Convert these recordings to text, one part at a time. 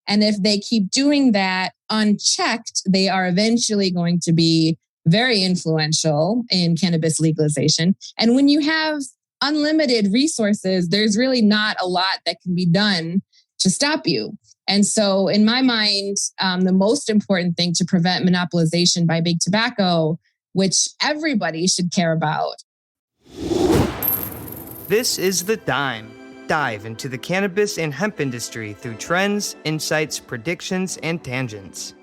And if they keep doing that unchecked, they are eventually going to be very influential in cannabis legalization. And when you have unlimited resources, there's really not a lot that can be done to stop you. And so in my mind, the most important thing to prevent monopolization by big tobacco, which everybody should care about. This is The Dime. Dive into the cannabis and hemp industry through trends, insights, predictions, and tangents.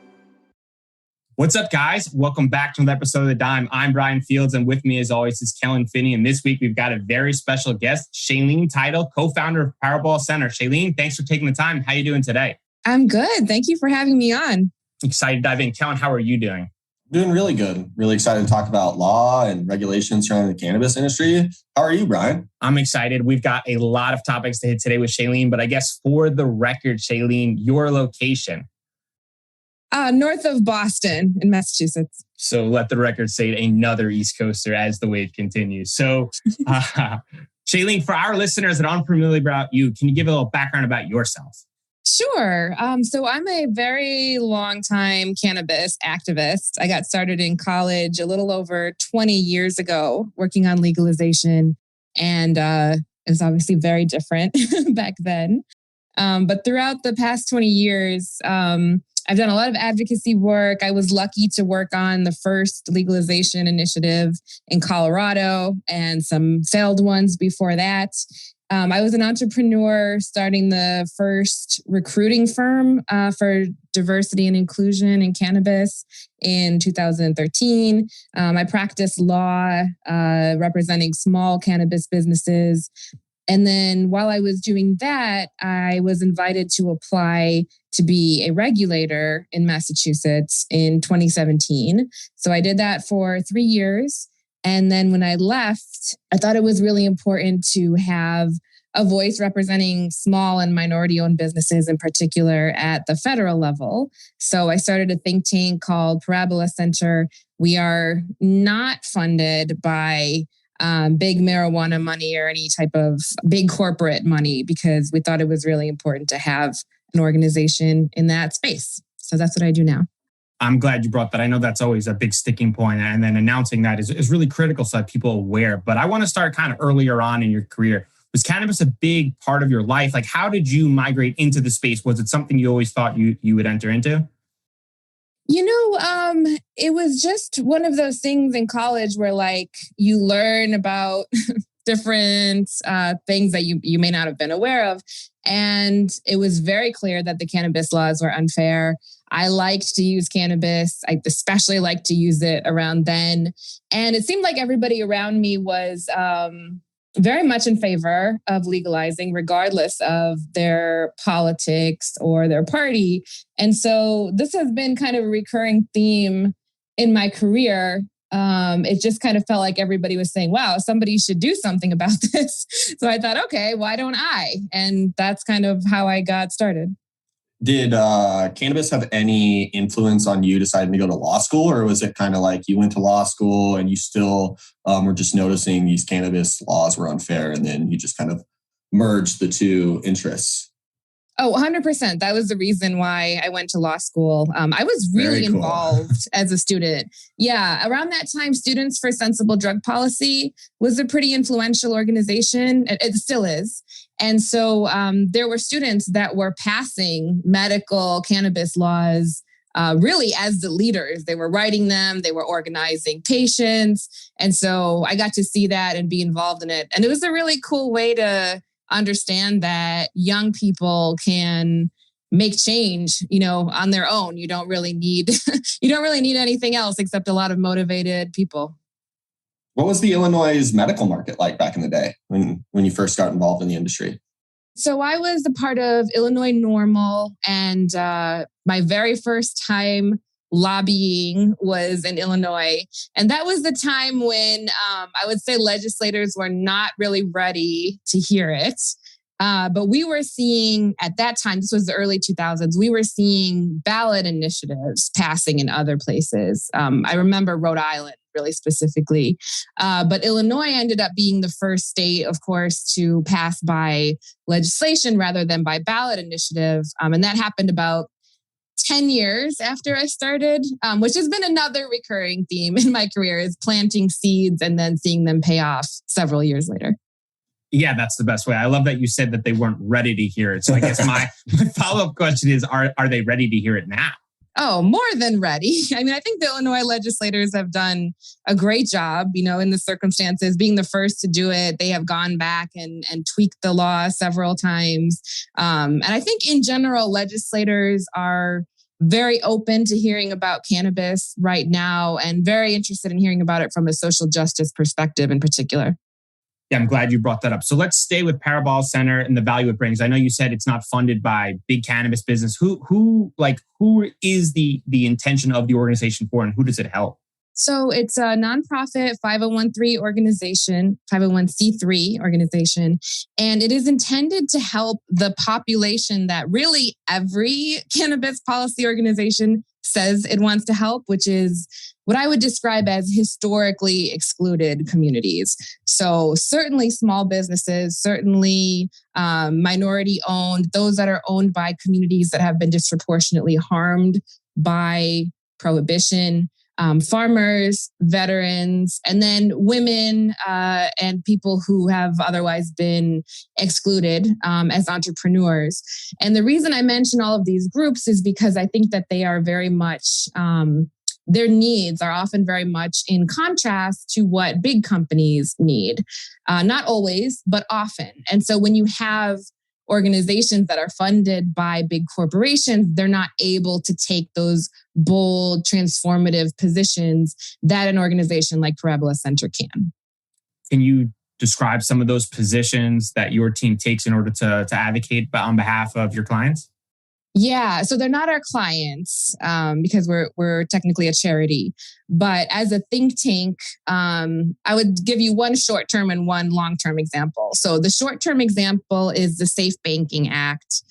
What's up, guys? Welcome back to another episode of The Dime. I'm Brian Fields, and with me, as always, is Kellen Finney. And this week, we've got a very special guest, Shaleen Title, co-founder of Parabola Center. Shaleen, thanks for taking the time. How are you doing today? I'm good. Thank you for having me on. Excited to dive in. Kellen, how are you doing? Doing really good. Really excited to talk about law and regulations surrounding the cannabis industry. How are you, Brian? I'm excited. We've got a lot of topics to hit today with Shaleen, but I guess for the record, Shaleen, your location? North of Boston in Massachusetts. So let the record say another East Coaster as the wave continues. So, Shaleen, for our listeners that aren't familiar about you, can you give a little background about yourself? Sure. So I'm a very long-time cannabis activist. I got started in college a little over 20 years ago, working on legalization. And it was obviously very different back then. But throughout the past 20 years, I've done a lot of advocacy work. I was lucky to work on the first legalization initiative in Colorado and some failed ones before that. I was an entrepreneur starting the first recruiting firm for diversity and inclusion in cannabis in 2013. I practiced law representing small cannabis businesses. And then while I was doing that, I was invited to apply to be a regulator in Massachusetts in 2017. So I did that for 3 years. And then when I left, I thought it was really important to have a voice representing small and minority-owned businesses in particular at the federal level. So I started a think tank called Parabola Center. We are not funded by big marijuana money or any type of big corporate money because we thought it was really important to have an organization in that space. So that's what I do now. I'm glad you brought that. I know that's always a big sticking point, and then announcing that is really critical so that people are aware. But I want to start kind of earlier on in your career. Was cannabis a big part of your life? Like, how did you migrate into the space? Was it something you always thought you would enter into? It was just one of those things in college where like you learn about different things that you may not have been aware of. And it was very clear that the cannabis laws were unfair. I liked to use cannabis. I especially liked to use it around then. And it seemed like everybody around me was very much in favor of legalizing, regardless of their politics or their party. And so this has been kind of a recurring theme in my career. It just kind of felt like everybody was saying, wow, somebody should do something about this. So I thought, okay, why don't I? And that's kind of how I got started. Did cannabis have any influence on you deciding to go to law school? Or was it kind of like you went to law school and you still were just noticing these cannabis laws were unfair and then you just kind of merged the two interests? Oh, 100%. That was the reason why I went to law school. I was really involved as a student. Yeah. Around that time, Students for Sensible Drug Policy was a pretty influential organization. It still is. And so there were students that were passing medical cannabis laws really as the leaders. They were writing them. They were organizing patients. And so I got to see that and be involved in it. And it was a really cool way to understand that young people can make change, on their own. You don't really need anything else except a lot of motivated people. What was the Illinois medical market like back in the day when you first got involved in the industry? So I was a part of Illinois NORML, and my very first time lobbying was in Illinois. And that was the time when I would say legislators were not really ready to hear it. But we were seeing at that time, this was the early 2000s, we were seeing ballot initiatives passing in other places. I remember Rhode Island really specifically. But Illinois ended up being the first state, of course, to pass by legislation rather than by ballot initiative. And that happened about 10 years after I started, which has been another recurring theme in my career, is planting seeds and then seeing them pay off several years later. Yeah, that's the best way. I love that you said that they weren't ready to hear it. So I guess my follow-up question is, are they ready to hear it now? Oh, more than ready. I mean, I think the Illinois legislators have done a great job, in the circumstances, being the first to do it. They have gone back and tweaked the law several times. And I think in general, legislators are very open to hearing about cannabis right now and very interested in hearing about it from a social justice perspective in particular. Yeah, I'm glad you brought that up. So let's stay with Parabola Center and the value it brings. I know you said it's not funded by big cannabis business. Who is the intention of the organization for, and who does it help? So it's a nonprofit 501c organization, and it is intended to help the population that really every cannabis policy organization says it wants to help, which is what I would describe as historically excluded communities. So certainly small businesses, certainly minority owned, those that are owned by communities that have been disproportionately harmed by prohibition, farmers, veterans, and then women and people who have otherwise been excluded as entrepreneurs. And the reason I mention all of these groups is because I think that they are very much, their needs are often very much in contrast to what big companies need. Not always, but often. And so when you have organizations that are funded by big corporations, they're not able to take those bold, transformative positions that an organization like Parabola Center can. Can you describe some of those positions that your team takes in order to advocate on behalf of your clients? Yeah, so they're not our clients because we're technically a charity. But as a think tank, I would give you one short-term and one long-term example. So the short-term example is the Safe Banking Act.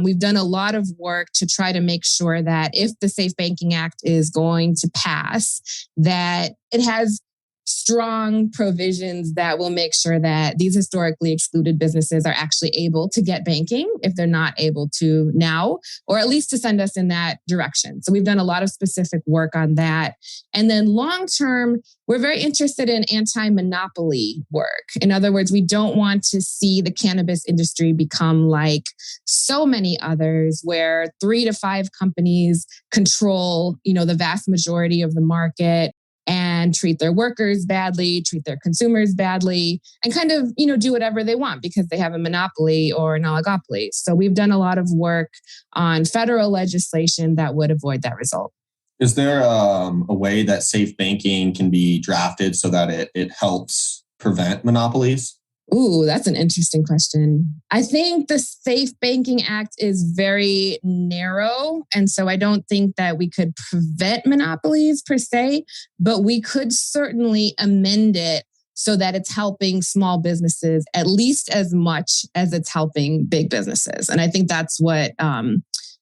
We've done a lot of work to try to make sure that if the Safe Banking Act is going to pass, that it has strong provisions that will make sure that these historically excluded businesses are actually able to get banking if they're not able to now, or at least to send us in that direction. So we've done a lot of specific work on that. And then long term, we're very interested in anti-monopoly work. In other words, we don't want to see the cannabis industry become like so many others where 3 to 5 companies control, the vast majority of the market and treat their workers badly, treat their consumers badly, and kind of, do whatever they want because they have a monopoly or an oligopoly. So we've done a lot of work on federal legislation that would avoid that result. Is there a way that safe banking can be drafted so that it helps prevent monopolies? Ooh, that's an interesting question. I think the Safe Banking Act is very narrow. And so I don't think that we could prevent monopolies per se, but we could certainly amend it so that it's helping small businesses at least as much as it's helping big businesses. And I think that's what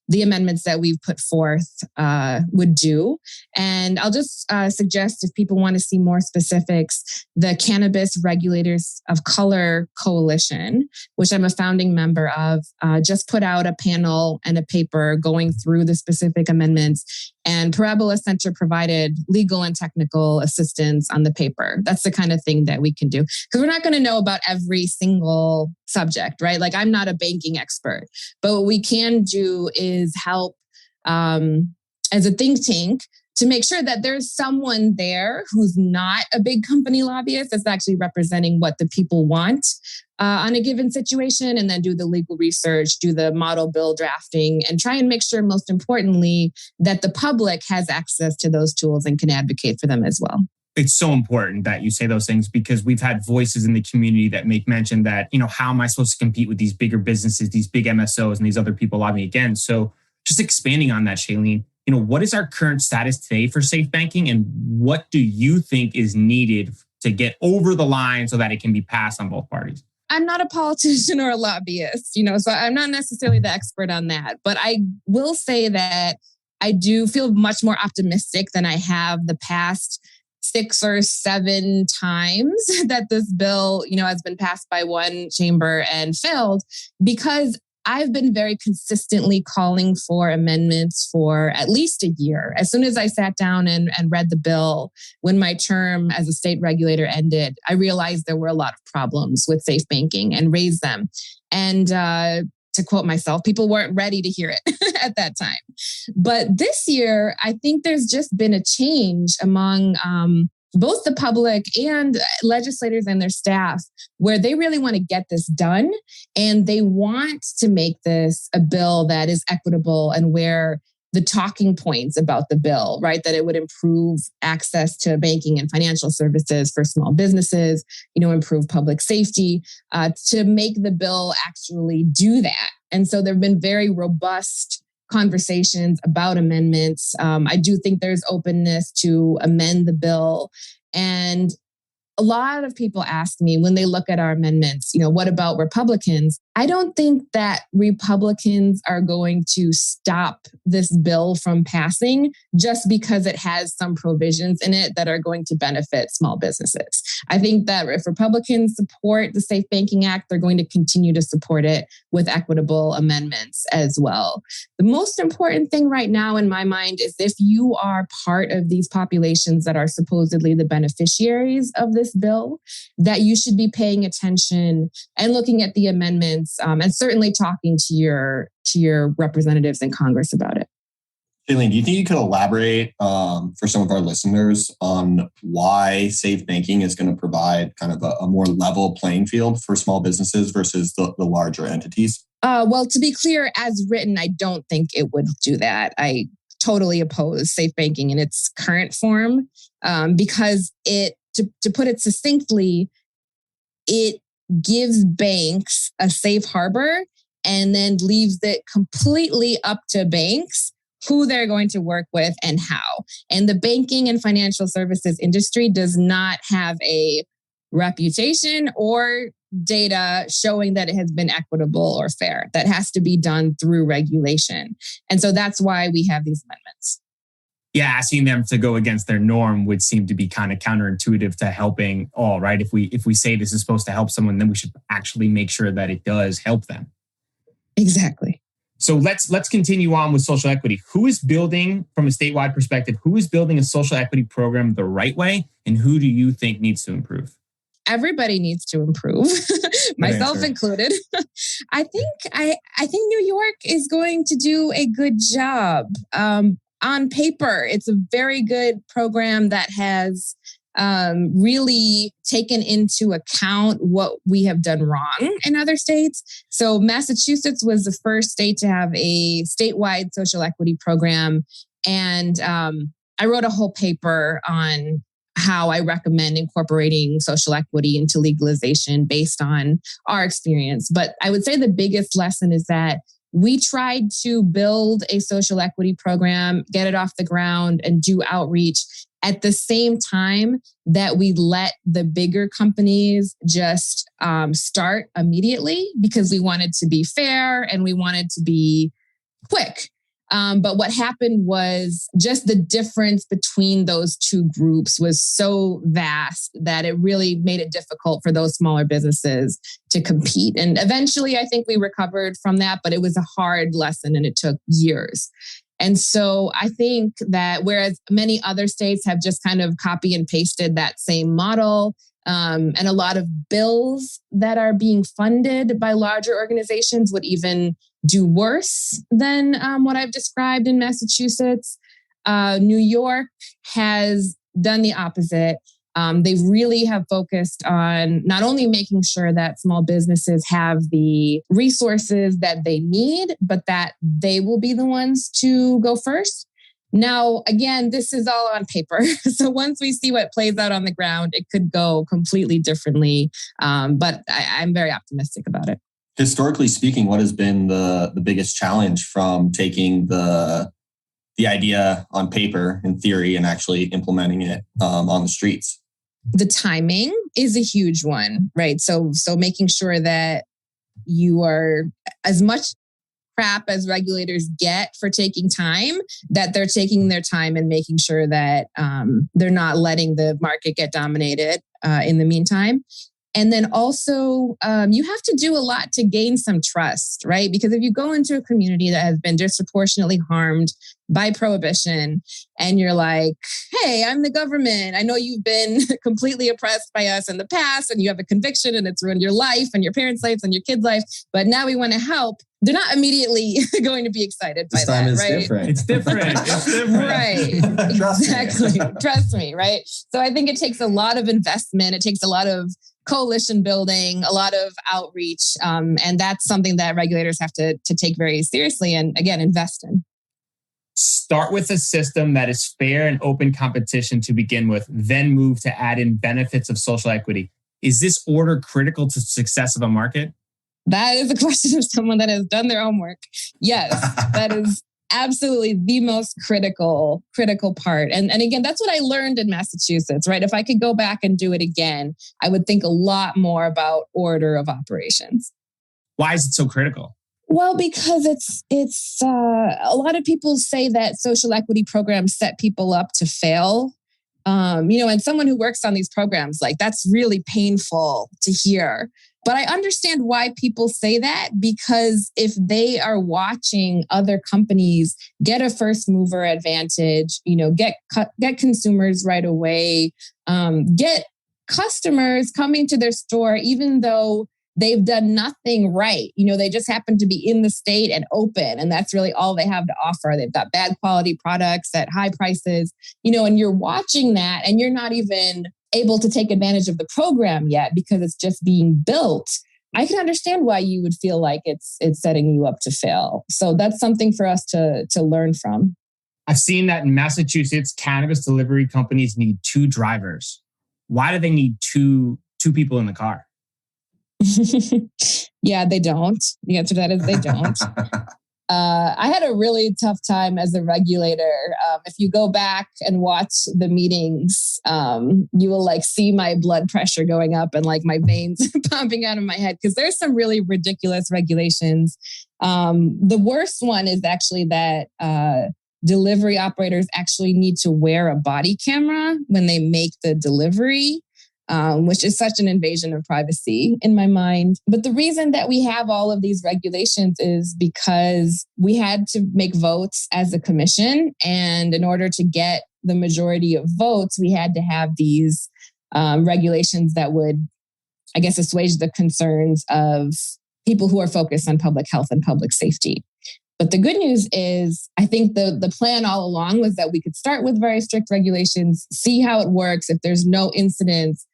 the amendments that we've put forth would do. And I'll just suggest, if people want to see more specifics, the Cannabis Regulators of Color Coalition, which I'm a founding member of, just put out a panel and a paper going through the specific amendments. And Parabola Center provided legal and technical assistance on the paper. That's the kind of thing that we can do. Because we're not going to know about every single subject, right? Like, I'm not a banking expert. But what we can do is help as a think tank to make sure that there's someone there who's not a big company lobbyist that's actually representing what the people want on a given situation, and then do the legal research, do the model bill drafting, and try and make sure, most importantly, that the public has access to those tools and can advocate for them as well. It's so important that you say those things, because we've had voices in the community that make mention that, how am I supposed to compete with these bigger businesses, these big MSOs, and these other people lobbying against? So just expanding on that, Shaleen, what is our current status today for safe banking, and what do you think is needed to get over the line so that it can be passed on both parties? I'm not a politician or a lobbyist, so I'm not necessarily the expert on that. But I will say that I do feel much more optimistic than I have the past 6 or 7 times that this bill, has been passed by one chamber and failed, because I've been very consistently calling for amendments for at least a year. As soon as I sat down and read the bill, when my term as a state regulator ended, I realized there were a lot of problems with safe banking and raised them. And to quote myself, people weren't ready to hear it at that time. But this year, I think there's just been a change among both the public and legislators and their staff, where they really want to get this done. And they want to make this a bill that is equitable, and where the talking points about the bill, right, that it would improve access to banking and financial services for small businesses, improve public safety, to make the bill actually do that. And so there have been very robust conversations about amendments. I do think there's openness to amend the bill. And a lot of people ask me when they look at our amendments, what about Republicans? I don't think that Republicans are going to stop this bill from passing just because it has some provisions in it that are going to benefit small businesses. I think that if Republicans support the Safe Banking Act, they're going to continue to support it with equitable amendments as well. The most important thing right now in my mind is, if you are part of these populations that are supposedly the beneficiaries of this bill, that you should be paying attention and looking at the amendments, and certainly talking to your representatives in Congress about it. Shaleen, do you think you could elaborate for some of our listeners on why safe banking is going to provide kind of a more level playing field for small businesses versus the larger entities? Well, to be clear, as written, I don't think it would do that. I totally oppose safe banking in its current form, because to put it succinctly, it gives banks a safe harbor and then leaves it completely up to banks who they're going to work with and how. And the banking and financial services industry does not have a reputation or data showing that it has been equitable or fair. That has to be done through regulation. And so that's why we have these amendments. Yeah, asking them to go against their norm would seem to be kind of counterintuitive to helping all, right? If we say this is supposed to help someone, then we should actually make sure that it does help them. Exactly. So let's continue on with social equity. Who is building, from a statewide perspective, who is building a social equity program the right way, and who do you think needs to improve? Everybody needs to improve, myself included. I think New York is going to do a good job. On paper, it's a very good program that has really taken into account what we have done wrong in other states. So Massachusetts was the first state to have a statewide social equity program. And I wrote a whole paper on how I recommend incorporating social equity into legalization based on our experience. But I would say the biggest lesson is that we tried to build a social equity program, get it off the ground, and do outreach at the same time that we let the bigger companies just start immediately, because we wanted to be fair and we wanted to be quick. But what happened was just the difference between those two groups was so vast that it really made it difficult for those smaller businesses to compete. And eventually, I think we recovered from that, but it was a hard lesson and it took years. And so I think that whereas many other states have just kind of copy and pasted that same model, and a lot of bills that are being funded by larger organizations would even do worse than what I've described in Massachusetts. New York has done the opposite. They really have focused on not only making sure that small businesses have the resources that they need, but that they will be the ones to go first. Now, again, this is all on paper. So once we see what plays out on the ground, it could go completely differently. But I'm very optimistic about it. Historically speaking, what has been the biggest challenge from taking the idea on paper in theory and actually implementing it on the streets? The timing is a huge one, right? So making sure that you are as much crap as regulators get for taking time, that they're taking their time and making sure that they're not letting the market get dominated in the meantime. And then also, you have to do a lot to gain some trust, right? Because if you go into a community that has been disproportionately harmed by prohibition, and you're like, hey, I'm the government. I know you've been completely oppressed by us in the past, and you have a conviction, and it's ruined your life and your parents' lives and your kids' life, but now we want to help. They're not immediately going to be excited by that, right? It's different. It's different. Right. Exactly. Trust me, right? So I think it takes a lot of investment. It takes a lot of coalition building, a lot of outreach. And that's something that regulators have to take very seriously and, again, invest in. Start with a system that is fair and open competition to begin with, then move to add in benefits of social equity. Is this order critical to success of a market? That is a question of someone that has done their homework. Yes, that is absolutely the most critical part. And again, that's what I learned in Massachusetts, right? If I could go back and do it again, I would think a lot more about order of operations. Why is it so critical? Well, because it's a lot of people say that social equity programs set people up to fail. And someone who works on these programs, like, that's really painful to hear. But I understand why people say that, because if they are watching other companies get a first mover advantage, get consumers right away, get customers coming to their store, even though they've done nothing right. They just happen to be in the state and open, and that's really all they have to offer. They've got bad quality products at high prices, and you're watching that, and you're not even able to take advantage of the program yet because it's just being built. I can understand why you would feel like it's setting you up to fail. So that's something for us to learn from. I've seen that in Massachusetts, cannabis delivery companies need 2 drivers. Why do they need two people in the car? Yeah, they don't. The answer to that is they don't. I had a really tough time as a regulator. If you go back and watch the meetings, you will see my blood pressure going up and my veins pumping out of my head, because there's some really ridiculous regulations. The worst one is actually that delivery operators actually need to wear a body camera when they make the delivery. Which is such an invasion of privacy in my mind. But the reason that we have all of these regulations is because we had to make votes as a commission. And in order to get the majority of votes, we had to have these regulations that would, assuage the concerns of people who are focused on public health and public safety. But the good news is, I think the plan all along was that we could start with very strict regulations, see how it works. If there's no incidents,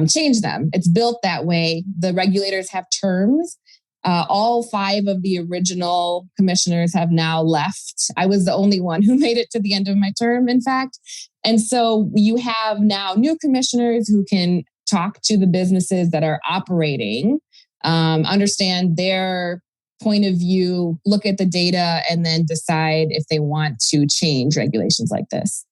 change them. It's built that way. The regulators have terms. All 5 of the original commissioners have now left. I was the only one who made it to the end of my term, in fact. And so you have now new commissioners who can talk to the businesses that are operating, understand their point of view, look at the data, and then decide if they want to change regulations like this.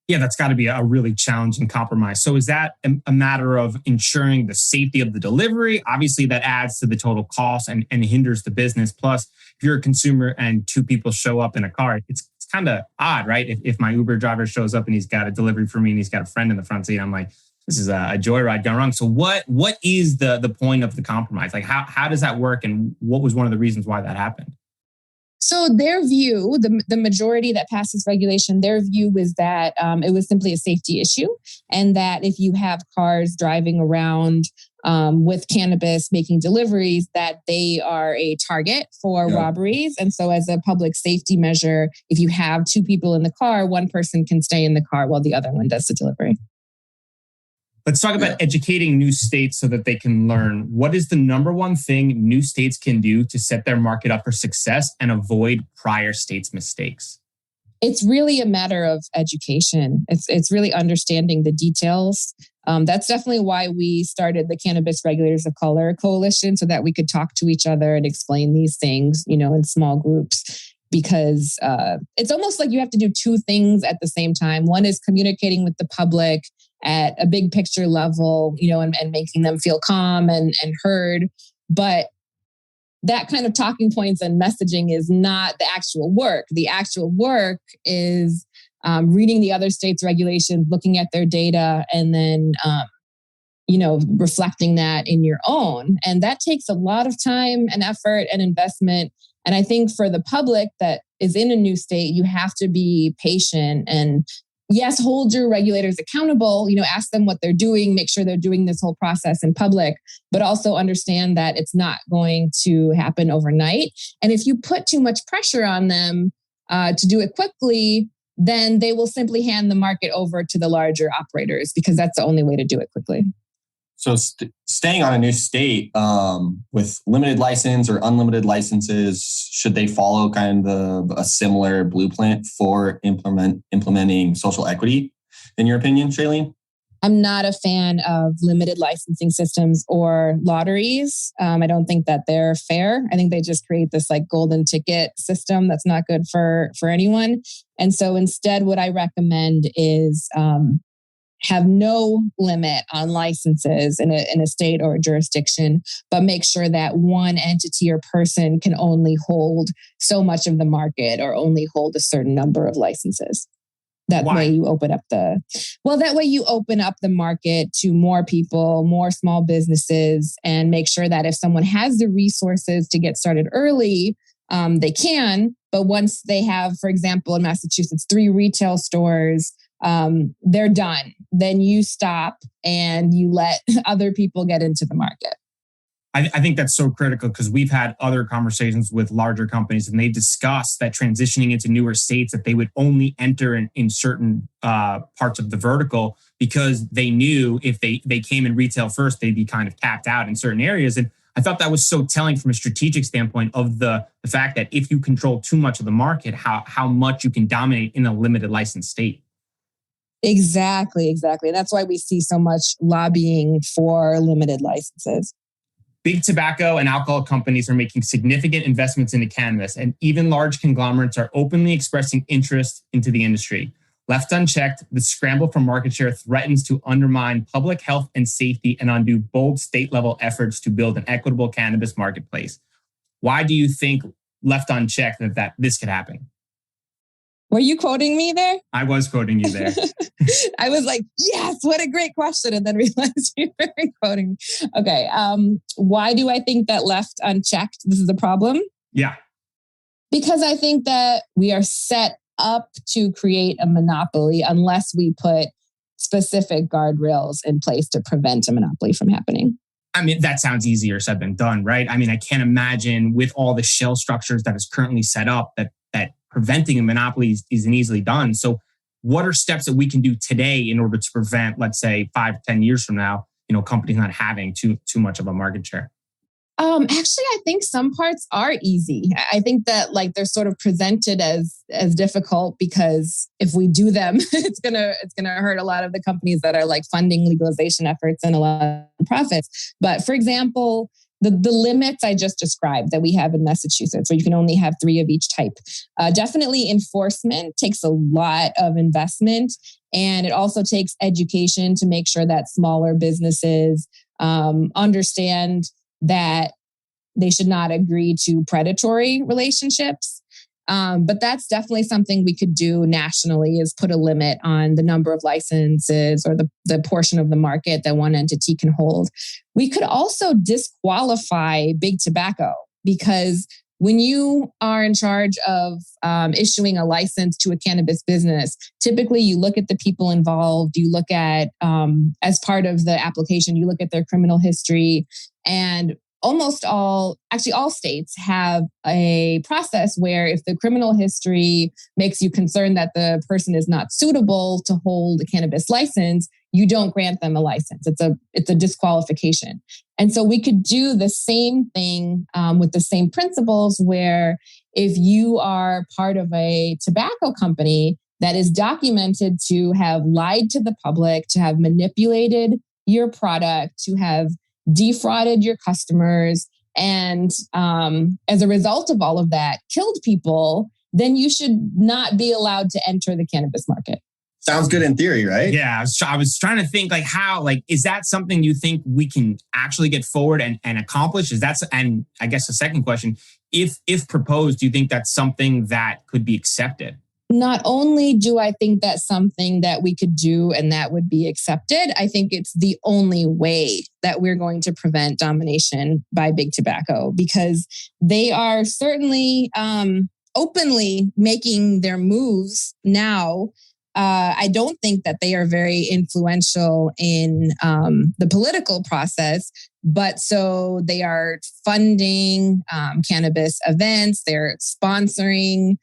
Yeah, that's got to be a really challenging compromise. So is that a matter of ensuring the safety of the delivery? Obviously, that adds to the total cost and hinders the business. Plus, if you're a consumer and 2 people show up in a car, it's kind of odd, right? If my Uber driver shows up and he's got a delivery for me and he's got a friend in the front seat, I'm like, this is a joyride gone wrong. So what is the point of the compromise? How does that work? And what was one of the reasons why that happened? So their view, the majority that passed this regulation, their view was that it was simply a safety issue, and that if you have cars driving around with cannabis making deliveries, that they are a target for robberies. And so as a public safety measure, if you have 2 people in the car, one person can stay in the car while the other one does the delivery. Let's talk about educating new states so that they can learn. What is the number one thing new states can do to set their market up for success and avoid prior states' mistakes? It's really a matter of education. It's really understanding the details. That's definitely why we started the Cannabis Regulators of Color Coalition, so that we could talk to each other and explain these things, in small groups. Because it's almost like you have to do 2 things at the same time. One is communicating with the public at a big picture level, and making them feel calm and heard. But that kind of talking points and messaging is not the actual work. The actual work is reading the other states' regulations, looking at their data, and then reflecting that in your own. And that takes a lot of time and effort and investment. And I think for the public that is in a new state, you have to be patient and yes, hold your regulators accountable, ask them what they're doing, make sure they're doing this whole process in public, but also understand that it's not going to happen overnight. And if you put too much pressure on them to do it quickly, then they will simply hand the market over to the larger operators because that's the only way to do it quickly. So staying on a new state with limited license or unlimited licenses, should they follow kind of a similar blueprint for implementing social equity, in your opinion, Shaleen? I'm not a fan of limited licensing systems or lotteries. I don't think that they're fair. I think they just create this like golden ticket system that's not good for anyone. And so instead, what I recommend is have no limit on licenses in a state or a jurisdiction, but make sure that one entity or person can only hold so much of the market or only hold a certain number of licenses. That way you open up the market to more people, more small businesses, and make sure that if someone has the resources to get started early, they can. But once they have, for example, in Massachusetts, 3 retail stores, they're done. Then you stop and you let other people get into the market. I think that's so critical because we've had other conversations with larger companies and they discuss that transitioning into newer states that they would only enter in certain parts of the vertical because they knew if they came in retail first, they'd be kind of tapped out in certain areas. And I thought that was so telling from a strategic standpoint of the fact that if you control too much of the market, how much you can dominate in a limited license state. Exactly. That's why we see so much lobbying for limited licenses. Big tobacco and alcohol companies are making significant investments into cannabis, and even large conglomerates are openly expressing interest into the industry. Left unchecked, the scramble for market share threatens to undermine public health and safety and undo bold state-level efforts to build an equitable cannabis marketplace. Why do you think, left unchecked, that this could happen? Were you quoting me there? I was quoting you there. I was like, yes, what a great question. And then realized you were quoting me. Okay. Why do I think that left unchecked, this is a problem? Yeah. Because I think that we are set up to create a monopoly unless we put specific guardrails in place to prevent a monopoly from happening. I mean, that sounds easier said than done, right? I mean, I can't imagine with all the shell structures that is currently set up that preventing a monopoly isn't easily done. So what are steps that we can do today in order to prevent, let's say 5 to 10 years from now, companies not having too much of a market share? Actually, I think some parts are easy. I think that they're sort of presented as difficult because if we do them, it's gonna hurt a lot of the companies that are funding legalization efforts and a lot of profits. But for example, the limits I just described that we have in Massachusetts, where you can only have 3 of each type. Definitely enforcement takes a lot of investment, and it also takes education to make sure that smaller businesses understand that they should not agree to predatory relationships. But that's definitely something we could do nationally, is put a limit on the number of licenses or the portion of the market that one entity can hold. We could also disqualify big tobacco, because when you are in charge of issuing a license to a cannabis business, typically you look at the people involved, you look at, as part of the application, you look at their criminal history, and almost all states have a process where if the criminal history makes you concerned that the person is not suitable to hold a cannabis license, you don't grant them a license. It's a disqualification. And so we could do the same thing with the same principles, where if you are part of a tobacco company that is documented to have lied to the public, to have manipulated your product, to have defrauded your customers, and as a result of all of that, killed people, then you should not be allowed to enter the cannabis market. Sounds good in theory, right? Yeah, I was trying to think like how, like, is that something you think we can actually get forward and accomplish? And I guess the second question, if proposed, do you think that's something that could be accepted? Not only do I think that's something that we could do and that would be accepted, I think it's the only way that we're going to prevent domination by big tobacco, because they are certainly openly making their moves now. I don't think that they are very influential in the political process, but so they are funding cannabis events, they're sponsoring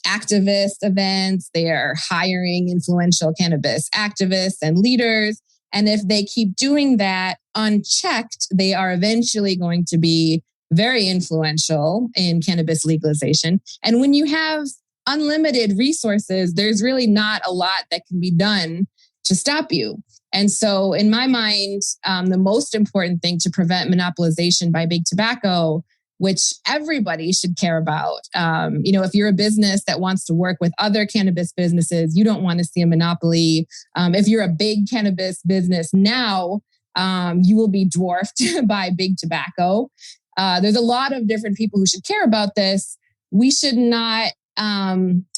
activist events, they are hiring influential cannabis activists and leaders. And if they keep doing that unchecked, they are eventually going to be very influential in cannabis legalization. And when you have unlimited resources, there's really not a lot that can be done to stop you. And so in my mind, the most important thing to prevent monopolization by big tobacco, which everybody should care about. If you're a business that wants to work with other cannabis businesses, you don't want to see a monopoly. If you're a big cannabis business now, you will be dwarfed by big tobacco. There's a lot of different people who should care about this. We should not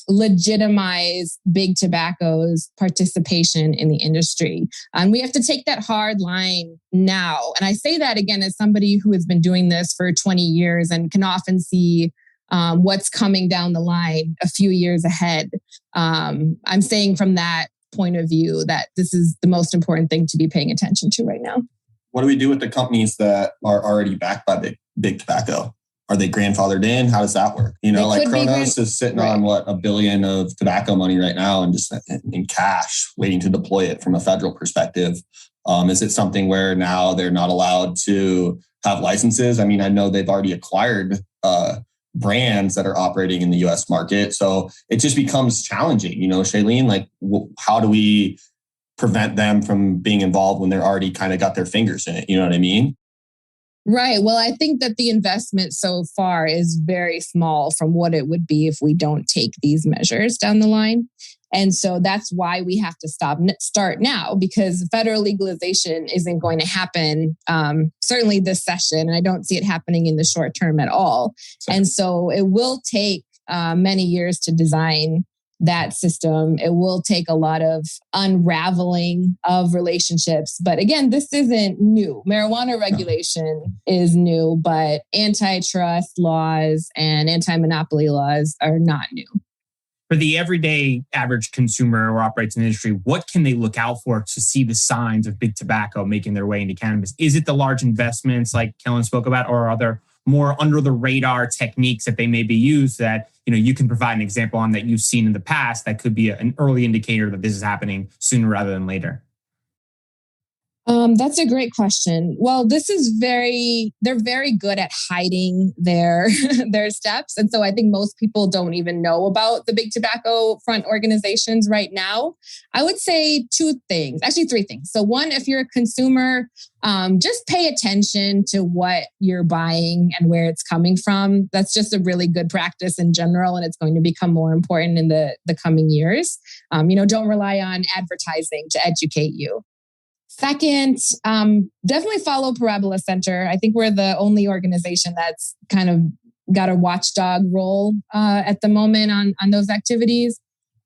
legitimize big tobacco's participation in the industry. And we have to take that hard line now. And I say that again as somebody who has been doing this for 20 years and can often see what's coming down the line a few years ahead. I'm saying from that point of view that this is the most important thing to be paying attention to right now. What do we do with the companies that are already backed by big tobacco? Are they grandfathered in? How does that work? Like Kronos is sitting on $1 billion of tobacco money right now and just in cash, waiting to deploy it from a federal perspective. Is it something where now they're not allowed to have licenses? I mean, I know they've already acquired brands that are operating in the U.S. market. So it just becomes challenging, Shaleen, like how do we prevent them from being involved when they're already kind of got their fingers in it? You know what I mean? Right. Well, I think that the investment so far is very small from what it would be if we don't take these measures down the line. And so that's why we have to start now, because federal legalization isn't going to happen, certainly this session. And I don't see it happening in the short term at all. And so it will take many years to design that system. It will take a lot of unraveling of relationships. But again, this isn't new. Marijuana regulation is new, but antitrust laws and anti-monopoly laws are not new. For the everyday average consumer who operates in the industry, what can they look out for to see the signs of big tobacco making their way into cannabis? Is it the large investments like Kellen spoke about, or are there more under the radar techniques that they may be used that you can provide an example on that you've seen in the past that could be an early indicator that this is happening sooner rather than later? That's a great question. Well, they're very good at hiding their steps. And so I think most people don't even know about the big tobacco front organizations right now. I would say three things. So one, if you're a consumer, just pay attention to what you're buying and where it's coming from. That's just a really good practice in general, and it's going to become more important in the coming years. Don't rely on advertising to educate you. Second, definitely follow Parabola Center. I think we're the only organization that's kind of got a watchdog role at the moment on those activities.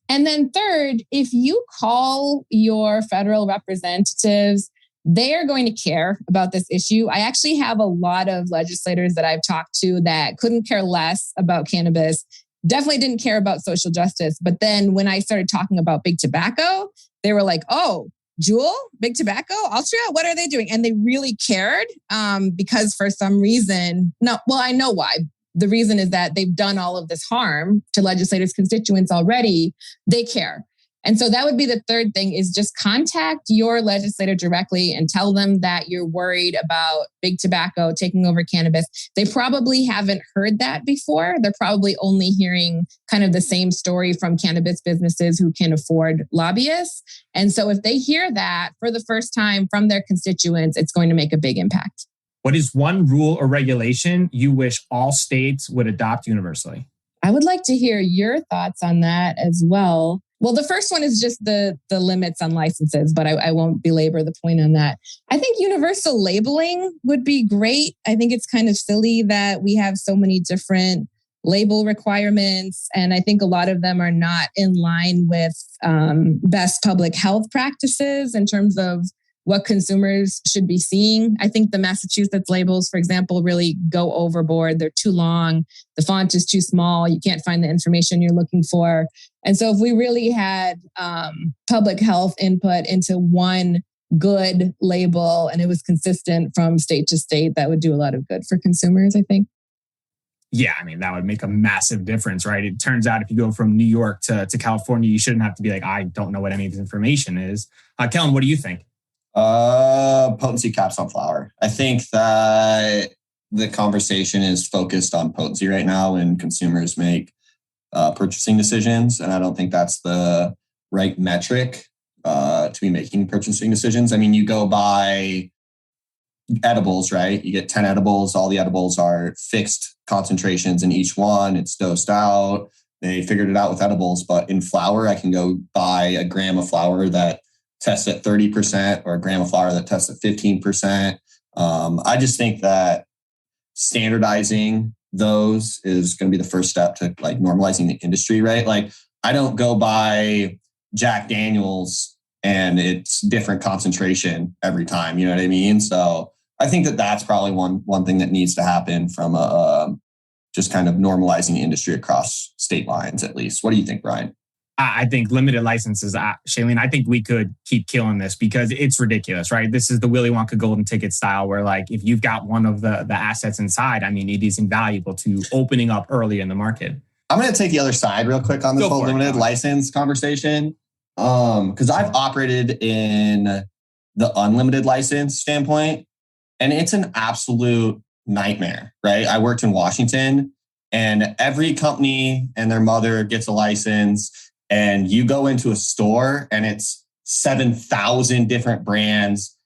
And then third, if you call your federal representatives, they are going to care about this issue. I actually have a lot of legislators that I've talked to that couldn't care less about cannabis, definitely didn't care about social justice. But then when I started talking about big tobacco, they were like, oh, Juul, big tobacco, Altria, what are they doing? And they really cared because for some reason, I know why. The reason is that they've done all of this harm to legislators' constituents already. They care. And so that would be the third thing, is just contact your legislator directly and tell them that you're worried about big tobacco taking over cannabis. They probably haven't heard that before. They're probably only hearing kind of the same story from cannabis businesses who can afford lobbyists. And so if they hear that for the first time from their constituents, it's going to make a big impact. What is one rule or regulation you wish all states would adopt universally? I would like to hear your thoughts on that as well. Well, the first one is just the limits on licenses, but I won't belabor the point on that. I think universal labeling would be great. I think it's kind of silly that we have so many different label requirements, and I think a lot of them are not in line with best public health practices in terms of what consumers should be seeing. I think the Massachusetts labels, for example, really go overboard. They're too long. The font is too small. You can't find the information you're looking for. And so if we really had public health input into one good label and it was consistent from state to state, that would do a lot of good for consumers, I think. Yeah, I mean, that would make a massive difference, right? It turns out if you go from New York to California, you shouldn't have to be like, I don't know what any of this information is. Kellen, what do you think? Potency caps on flower. I think that the conversation is focused on potency right now when consumers make purchasing decisions. And I don't think that's the right metric to be making purchasing decisions. I mean, you go by edibles, right? You get 10 edibles. All the edibles are fixed concentrations in each one. It's dosed out. They figured it out with edibles. But in flower, I can go buy a gram of flower that tests at 30% or a gram of flour that tests at 15%. I just think that standardizing those is going to be the first step to like normalizing the industry, right? Like I don't go buy Jack Daniels and it's different concentration every time. You know what I mean? So I think that that's probably one thing that needs to happen from just kind of normalizing the industry across state lines, at least. What do you think, Brian? I think limited licenses, Shaleen, I think we could keep killing this because it's ridiculous, right? This is the Willy Wonka golden ticket style where like, if you've got one of the assets inside, I mean, it is invaluable to opening up early in the market. I'm going to take the other side real quick on this whole limited license conversation. Because I've operated in the unlimited license standpoint and it's an absolute nightmare, right? I worked in Washington and every company and their mother gets a license. And you go into a store and it's 7,000 different brands.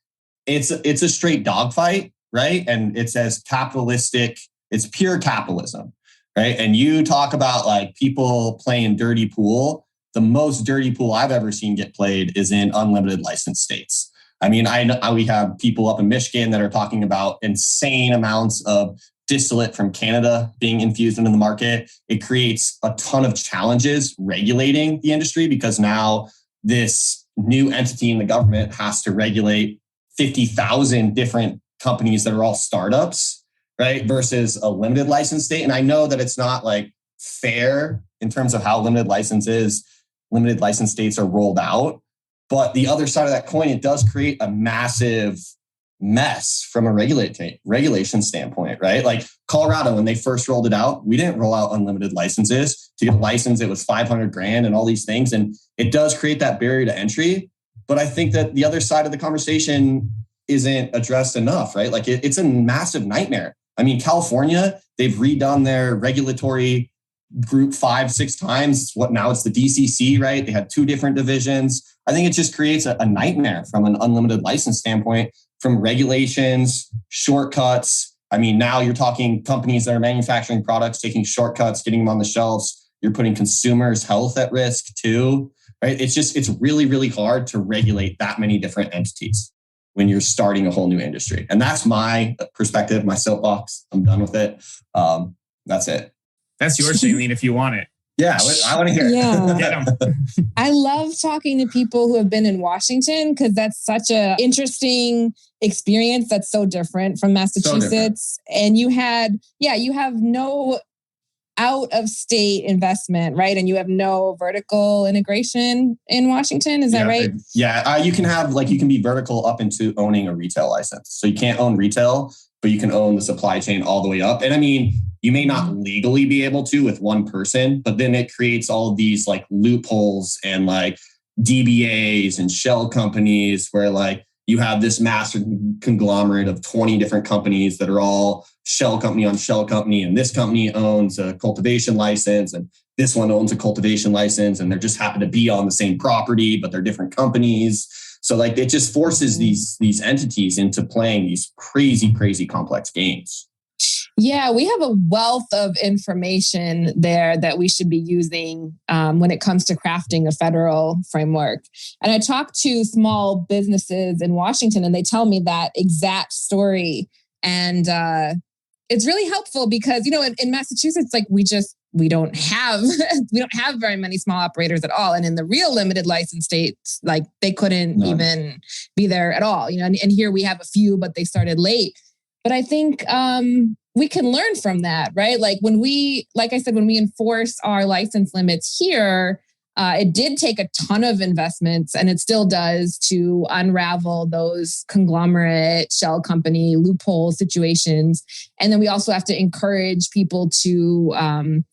It's a straight dogfight, right? And it's as capitalistic, it's pure capitalism, right? And you talk about like people playing dirty pool. The most dirty pool I've ever seen get played is in unlimited license states. I mean, I know we have people up in Michigan that are talking about insane amounts of distillate from Canada being infused into the market. It creates a ton of challenges regulating the industry because now this new entity in the government has to regulate 50,000 different companies that are all startups, right? Versus a limited license state. And I know that it's not like fair in terms of how limited license states are rolled out. But the other side of that coin, it does create a massive mess from a regulation standpoint, right? Like Colorado, when they first rolled it out, we didn't roll out unlimited licenses. To get a license, it was $500,000 and all these things. And it does create that barrier to entry. But I think that the other side of the conversation isn't addressed enough, right? Like it's a massive nightmare. I mean, California, they've redone their regulatory group 5-6 times. Now it's the DCC, right? They had 2 different divisions. I think it just creates a nightmare from an unlimited license standpoint, from regulations, shortcuts. I mean, now you're talking companies that are manufacturing products, taking shortcuts, getting them on the shelves. You're putting consumers' health at risk too, right? It's really, really hard to regulate that many different entities when you're starting a whole new industry. And that's my perspective, my soapbox. I'm done with it. That's it. That's yours, Shaleen, if you want it. Yeah, I want to hear it. Yeah. I love talking to people who have been in Washington because that's such an interesting experience that's so different from Massachusetts. And you have no out of state investment, right? And you have no vertical integration in Washington. Is that right? You can be vertical up into owning a retail license. So you can't own retail, but you can own the supply chain all the way up. And I mean, you may not legally be able to with one person, but then it creates all of these like loopholes and like DBAs and shell companies where like you have this massive conglomerate of 20 different companies that are all shell company on shell company. And this company owns a cultivation license and this one owns a cultivation license and they just happen to be on the same property, but they're different companies. So like it just forces these entities into playing these crazy, crazy complex games. Yeah, we have a wealth of information there that we should be using when it comes to crafting a federal framework. And I talk to small businesses in Washington, and they tell me that exact story. And it's really helpful because, in Massachusetts, like we don't have very many small operators at all. And in the real limited license states, like they couldn't even be there at all. And here we have a few, but they started late. But I think we can learn from that, right? Like when we enforce our license limits here, it did take a ton of investments, and it still does, to unravel those conglomerate shell company loophole situations. And then we also have to encourage people to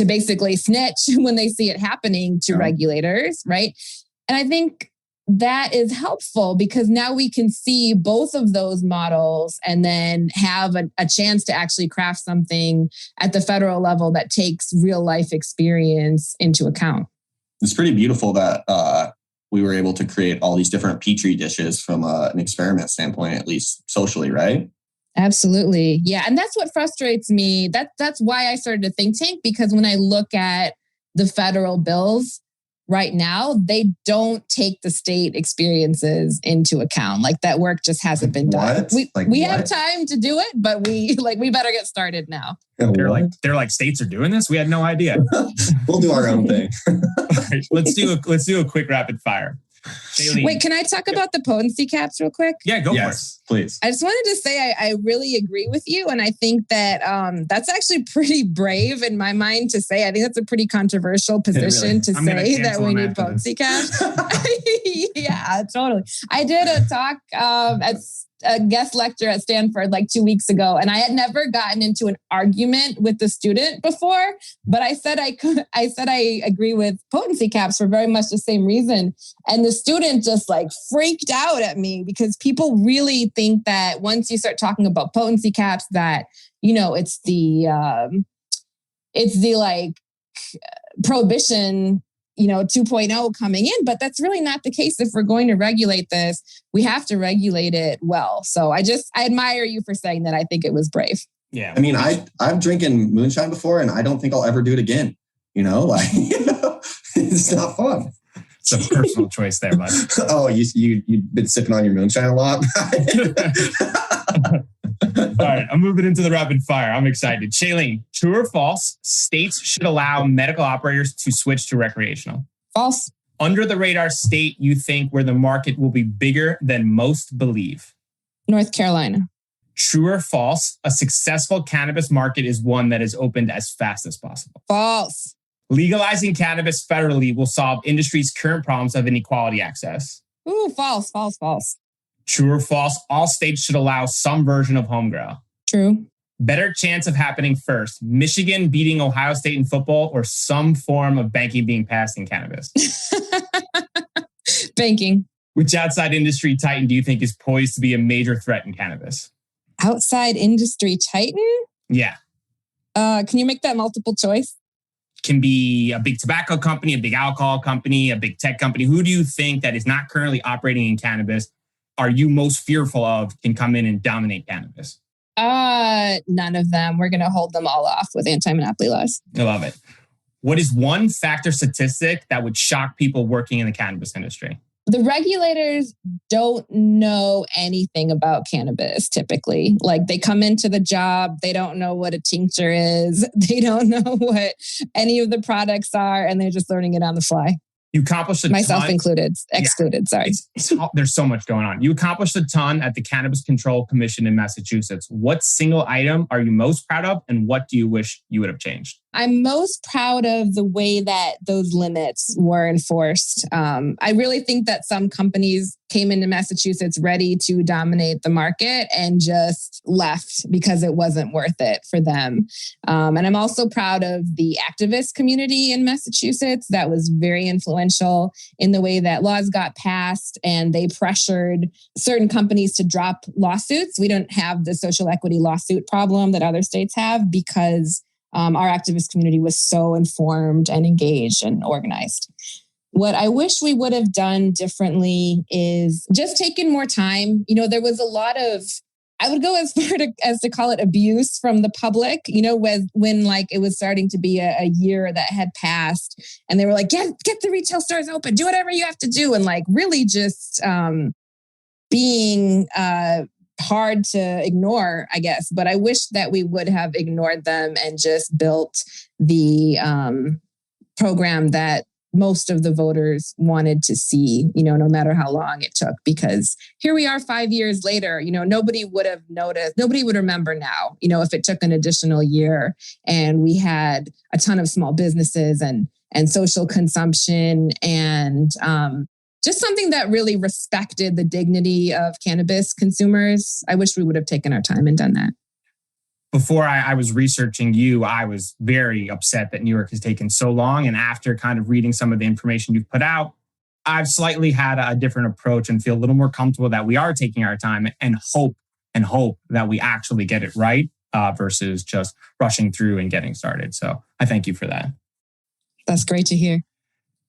basically snitch when they see it happening to regulators, right? And I think that is helpful because now we can see both of those models and then have a chance to actually craft something at the federal level that takes real life experience into account. It's pretty beautiful that we were able to create all these different petri dishes from an experiment standpoint, at least socially, right? Absolutely. Yeah. And that's what frustrates me. That's why I started a think tank, because when I look at the federal bills right now, they don't take the state experiences into account. Like that work just hasn't been done. We have time to do it, but we better get started now. They're like states are doing this. We had no idea. We'll do our own thing. Right, let's do a quick rapid fire. Shaleen. Wait, can I talk about the potency caps real quick? Yeah, go for it. Please. I just wanted to say I really agree with you. And I think that that's actually pretty brave in my mind to say. I think that's a pretty controversial position to say that we need potency caps. Yeah, totally. I did a talk at a guest lecture at Stanford like 2 weeks ago, and I had never gotten into an argument with the student before, but I said I agree with potency caps for very much the same reason. And the student just like freaked out at me because people really think that once you start talking about potency caps, that, it's the like prohibition 2.0 coming in, but that's really not the case. If we're going to regulate this, we have to regulate it well. So I admire you for saying that. I think it was brave. Yeah. I mean, I've drinking moonshine before, and I don't think I'll ever do it again. It's not fun. It's a personal choice there, bud. Oh, you've been sipping on your moonshine a lot? All right, I'm moving into the rapid fire. I'm excited. Shaleen, true or false, states should allow medical operators to switch to recreational? False. Under the radar state you think where the market will be bigger than most believe? North Carolina. True or false, a successful cannabis market is one that is opened as fast as possible? False. Legalizing cannabis federally will solve industry's current problems of inequality access? Ooh, false. True or false, all states should allow some version of home grow? True. Better chance of happening first, Michigan beating Ohio State in football or some form of banking being passed in cannabis? Banking. Which outside industry titan do you think is poised to be a major threat in cannabis? Outside industry titan? Yeah. Can you make that multiple choice? Can be a big tobacco company, a big alcohol company, a big tech company. Who do you think that is not currently operating in cannabis are you most fearful of can come in and dominate cannabis? None of them. We're going to hold them all off with anti-monopoly laws. I love it. What is one factor statistic that would shock people working in the cannabis industry? The regulators don't know anything about cannabis typically. Like they come into the job, they don't know what a tincture is. They don't know what any of the products are, and they're just learning it on the fly. You accomplished a Myself ton. excluded, sorry. There's so much going on. You accomplished a ton at the Cannabis Control Commission in Massachusetts. What single item are you most proud of, and what do you wish you would have changed? I'm most proud of the way that those limits were enforced. I really think that some companies came into Massachusetts ready to dominate the market and just left because it wasn't worth it for them. And I'm also proud of the activist community in Massachusetts that was very influential in the way that laws got passed and they pressured certain companies to drop lawsuits. We don't have the social equity lawsuit problem that other states have because our activist community was so informed and engaged and organized. What I wish we would have done differently is just taken more time. There was a lot of I would go as far as to call it abuse from the public, when like it was starting to be a year that had passed and they were like, get the retail stores open, do whatever you have to do. And like really just being hard to ignore, I guess. But I wish that we would have ignored them and just built the program that most of the voters wanted to see, no matter how long it took, because here we are 5 years later, nobody would have noticed, nobody would remember now, if it took an additional year and we had a ton of small businesses and social consumption and just something that really respected the dignity of cannabis consumers. I wish we would have taken our time and done that. Before I was researching you, I was very upset that New York has taken so long. And after kind of reading some of the information you've put out, I've slightly had a different approach and feel a little more comfortable that we are taking our time and hope that we actually get it right versus just rushing through and getting started. So I thank you for that. That's great to hear.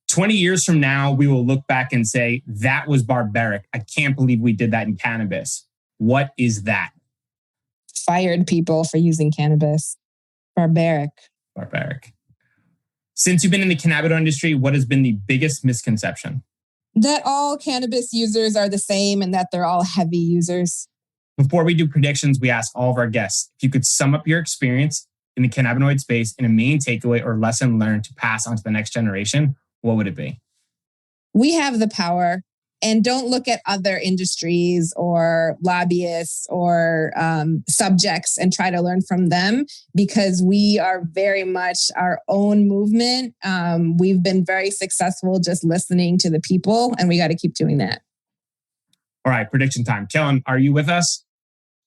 20 years from now, we will look back and say, that was barbaric. I can't believe we did that in cannabis. What is that? Fired people for using cannabis. Barbaric. Since you've been in the cannabis industry, what has been the biggest misconception? That all cannabis users are the same and that they're all heavy users. Before we do predictions, we ask all of our guests, if you could sum up your experience in the cannabinoid space in a main takeaway or lesson learned to pass on to the next generation, what would it be? We have the power. And don't look at other industries or lobbyists or subjects and try to learn from them, because we are very much our own movement. We've been very successful just listening to the people, and we got to keep doing that. All right, prediction time. Kellen, are you with us?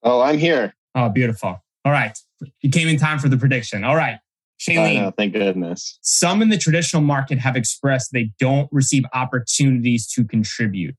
Oh, I'm here. Oh, beautiful. All right. You came in time for the prediction. All right. Shaleen, I know, thank goodness. Some in the traditional market have expressed they don't receive opportunities to contribute.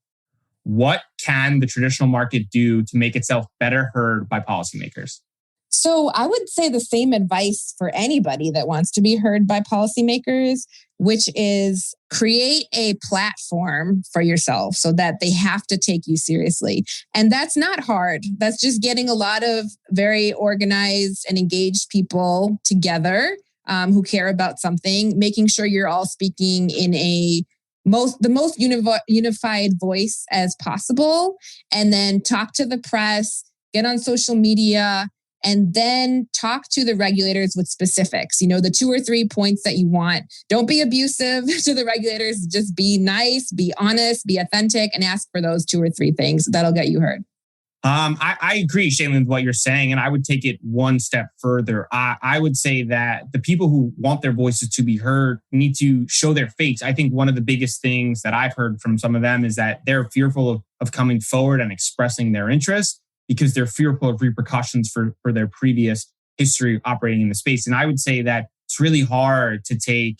What can the traditional market do to make itself better heard by policymakers? So I would say the same advice for anybody that wants to be heard by policymakers, which is create a platform for yourself so that they have to take you seriously. And that's not hard. That's just getting a lot of very organized and engaged people together who care about something, making sure you're all speaking in the most unified voice as possible, and then talk to the press, get on social media, and then talk to the regulators with specifics. The 2 or 3 points that you want. Don't be abusive to the regulators. Just be nice, be honest, be authentic, and ask for those 2 or 3 things. That'll get you heard. I agree, Shaleen, with what you're saying, and I would take it one step further. I would say that the people who want their voices to be heard need to show their face. I think one of the biggest things that I've heard from some of them is that they're fearful of coming forward and expressing their interest because they're fearful of repercussions for their previous history operating in the space. And I would say that it's really hard to take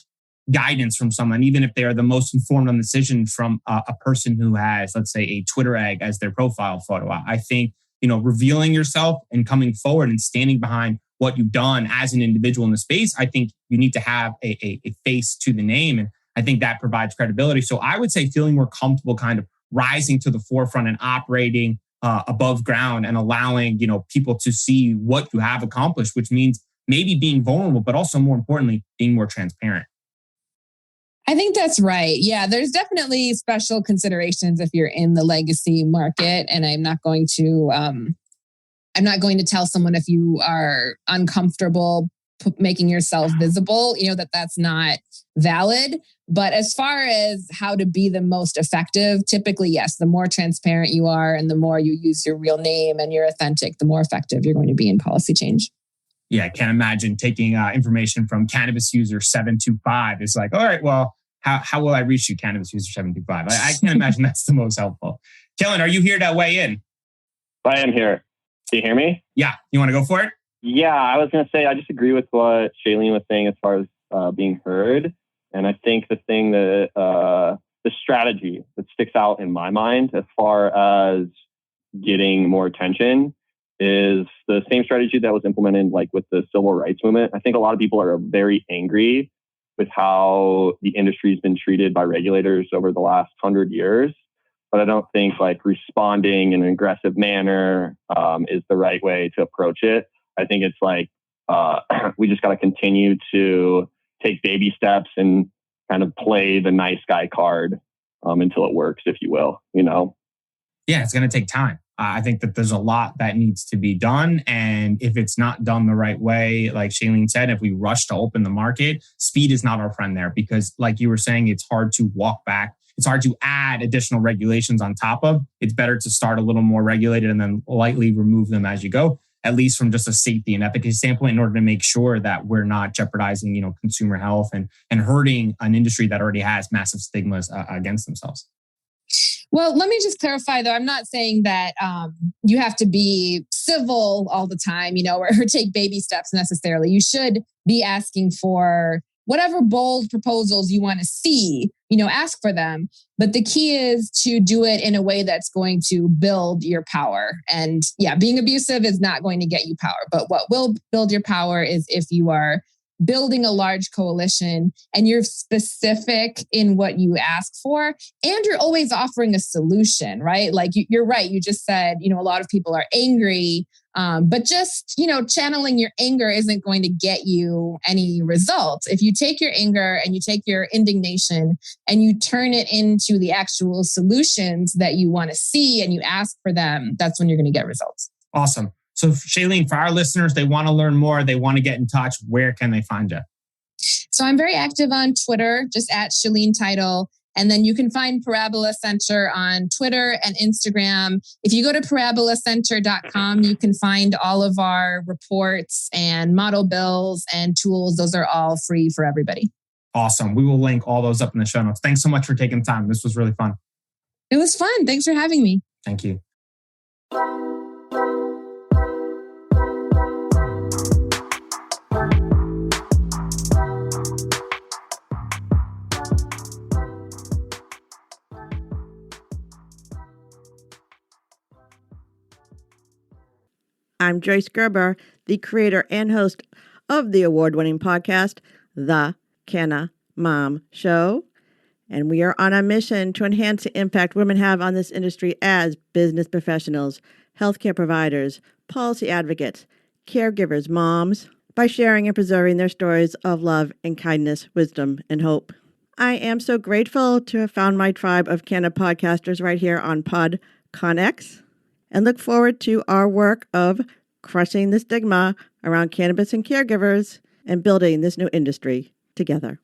guidance from someone, even if they are the most informed on the decision, from a person who has, let's say, a Twitter egg as their profile photo. I think, revealing yourself and coming forward and standing behind what you've done as an individual in the space, I think you need to have a face to the name. And I think that provides credibility. So I would say feeling more comfortable kind of rising to the forefront and operating above ground and allowing, people to see what you have accomplished, which means maybe being vulnerable, but also more importantly, being more transparent. I think that's right. Yeah, there's definitely special considerations if you're in the legacy market, and I'm not going to tell someone if you are uncomfortable making yourself visible, that's not valid. But as far as how to be the most effective, typically, yes, the more transparent you are and the more you use your real name and you're authentic, the more effective you're going to be in policy change. Yeah, I can't imagine taking information from cannabis user 725. It's like, all right, well, how will I reach you, cannabis user 725? I can't imagine that's the most helpful. Kellen, are you here to weigh in? I am here. Do you hear me? Yeah. You want to go for it? Yeah, I was going to say, I just agree with what Shaleen was saying as far as being heard. And I think the thing that the strategy that sticks out in my mind as far as getting more attention is the same strategy that was implemented like with the civil rights movement. I think a lot of people are very angry with how the industry has been treated by regulators over the last 100 years. but I don't think like responding in an aggressive manner is the right way to approach it. I think it's like we just got to continue to take baby steps and kind of play the nice guy card until it works, if you will, you know? Yeah, it's going to take time. I think that there's a lot that needs to be done. And if it's not done the right way, like Shaleen said, if we rush to open the market, speed is not our friend there because like you were saying, it's hard to walk back. It's hard to add additional regulations on top of. It's better to start a little more regulated and then lightly remove them as you go, at least from just a safety and efficacy standpoint, in order to make sure that we're not jeopardizing, consumer health and hurting an industry that already has massive stigmas against themselves. Well, let me just clarify, though. I'm not saying that you have to be civil all the time, or take baby steps necessarily. You should be asking for whatever bold proposals you want to see, ask for them. But the key is to do it in a way that's going to build your power. And yeah, being abusive is not going to get you power. But what will build your power is if you are building a large coalition and you're specific in what you ask for and you're always offering a solution, right? Like you're right. You just said, a lot of people are angry, but just, channeling your anger isn't going to get you any results. If you take your anger and you take your indignation and you turn it into the actual solutions that you want to see and you ask for them, that's when you're going to get results. Awesome. So Shaleen, for our listeners, they want to learn more, they want to get in touch, where can they find you? So I'm very active on Twitter, just at Shaleen Title. And then you can find Parabola Center on Twitter and Instagram. If you go to parabolacenter.com, you can find all of our reports and model bills and tools. Those are all free for everybody. Awesome. We will link all those up in the show notes. Thanks so much for taking the time. This was really fun. It was fun. Thanks for having me. Thank you. I'm Joyce Gerber, the creator and host of the award-winning podcast, The Canna Mom Show. And we are on a mission to enhance the impact women have on this industry as business professionals, healthcare providers, policy advocates, caregivers, moms, by sharing and preserving their stories of love and kindness, wisdom, and hope. I am so grateful to have found my tribe of Canna podcasters right here on PodConX, and look forward to our work of crushing the stigma around cannabis and caregivers and building this new industry together.